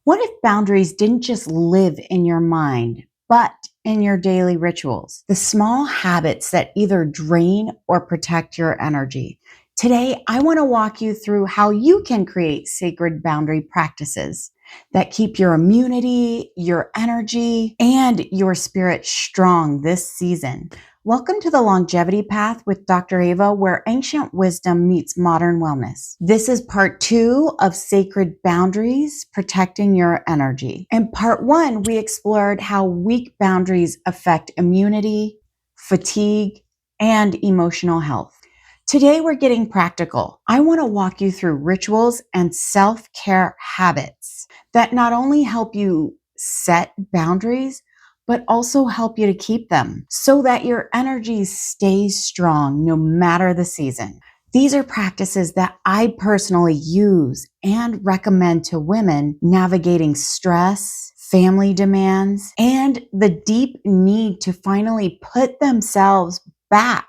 What if boundaries didn't just live in your mind, but in your daily rituals? The small habits that either drain or protect your energy. Today, I want to walk you through how you can create sacred boundary practices that keep your immunity, your energy, and your spirit strong this season. Welcome to the Longevity Path with Dr. Ava, where ancient wisdom meets modern wellness. This is part 2 of Sacred Boundaries, Protecting Your Energy. In part 1, we explored how weak boundaries affect immunity, fatigue, and emotional health. Today, we're getting practical. I want to walk you through rituals and self-care habits that not only help you set boundaries, but also help you to keep them so that your energy stays strong no matter the season. These are practices that I personally use and recommend to women navigating stress, family demands, and the deep need to finally put themselves back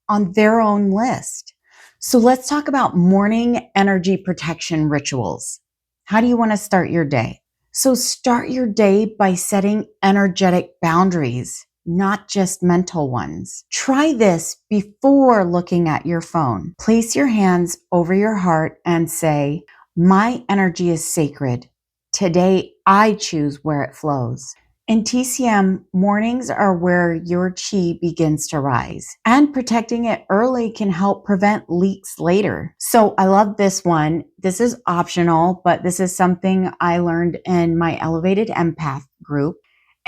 on their own list. So let's talk about morning energy protection rituals. How do you want to start your day? So start your day by setting energetic boundaries, not just mental ones. Try this before looking at your phone. Place your hands over your heart and say, "My energy is sacred. Today, I choose where it flows." In TCM, mornings are where your chi begins to rise, and protecting it early can help prevent leaks later. So I love this one. This is optional, but this is something I learned in my Elevated Empath group.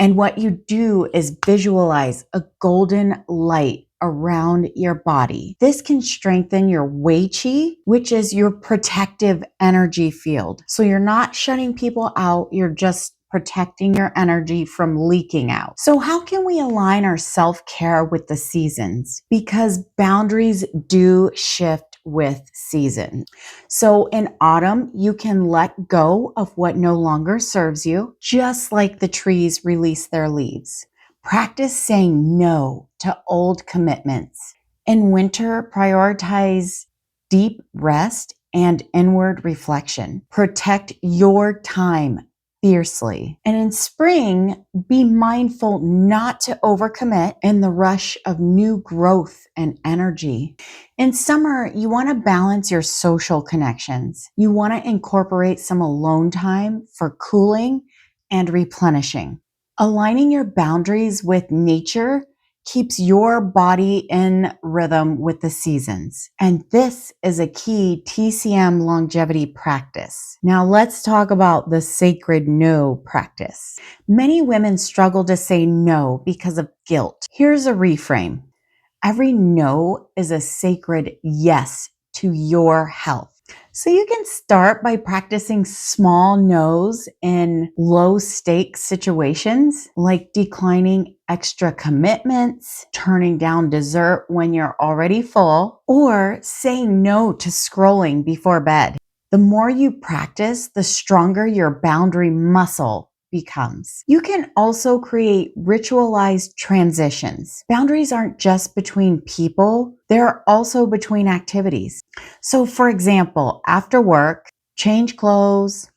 And what you do is visualize a golden light around your body. This can strengthen your Wei Qi, which is your protective energy field. So you're not shutting people out, you're just protecting your energy from leaking out. So how can we align our self-care with the seasons? Because boundaries do shift with season. So in autumn, you can let go of what no longer serves you, just like the trees release their leaves. Practice saying no to old commitments. In winter, prioritize deep rest and inward reflection. Protect your time fiercely. And in spring, be mindful not to overcommit in the rush of new growth and energy. In summer, you want to balance your social connections. You want to incorporate some alone time for cooling and replenishing. Aligning your boundaries with nature keeps your body in rhythm with the seasons. And this is a key TCM longevity practice. Now let's talk about the sacred no practice. Many women struggle to say no because of guilt. Here's a reframe. Every no is a sacred yes to your health. So you can start by practicing small no's in low stakes situations, like declining extra commitments, turning down dessert when you're already full, or saying no to scrolling before bed. The more you practice, the stronger your boundary muscle becomes. You can also create ritualized transitions. Boundaries aren't just between people, they're also between activities. So for example, after work, change clothes,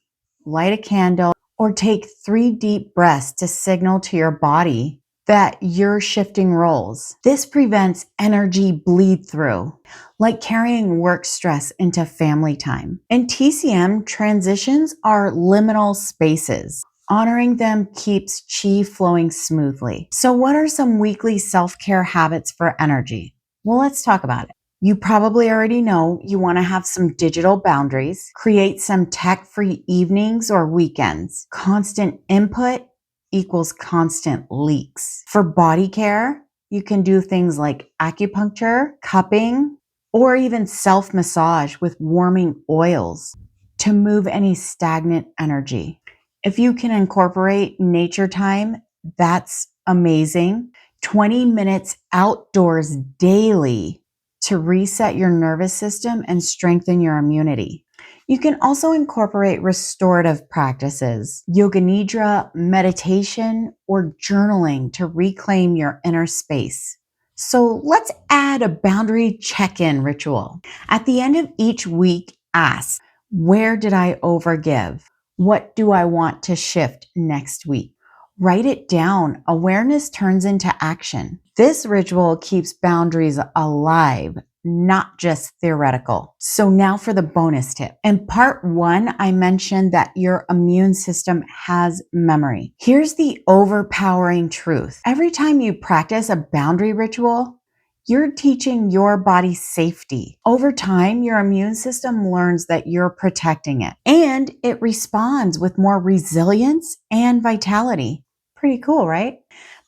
light a candle, or take 3 deep breaths to signal to your body that you're shifting roles. This prevents energy bleed through, like carrying work stress into family time. In TCM, transitions are liminal spaces. Honoring them keeps chi flowing smoothly. So what are some weekly self-care habits for energy? Well, let's talk about it. You probably already know you want to have some digital boundaries, create some tech-free evenings or weekends. Constant input equals constant leaks. For body care, you can do things like acupuncture, cupping, or even self-massage with warming oils to move any stagnant energy. If you can incorporate nature time, that's amazing. 20 minutes outdoors daily to reset your nervous system and strengthen your immunity. You can also incorporate restorative practices, yoga nidra, meditation, or journaling to reclaim your inner space. So let's add a boundary check-in ritual. At the end of each week, ask, where did I overgive? What do I want to shift next week? Write it down. Awareness turns into action. This ritual keeps boundaries alive, not just theoretical. So now for the bonus tip. In part 1, I mentioned that your immune system has memory. Here's the overpowering truth. Every time you practice a boundary ritual, you're teaching your body safety. Over time, your immune system learns that you're protecting it, and it responds with more resilience and vitality. Pretty cool, right?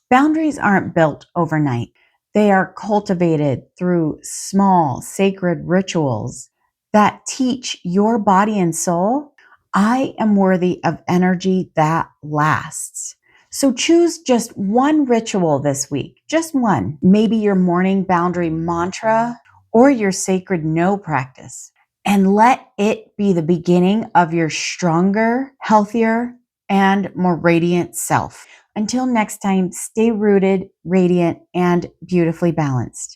Boundaries aren't built overnight. They are cultivated through small, sacred rituals that teach your body and soul, I am worthy of energy that lasts. So choose just one ritual this week, just one. Maybe your morning boundary mantra or your sacred no practice. And let it be the beginning of your stronger, healthier, and more radiant self. Until next time, stay rooted, radiant, and beautifully balanced.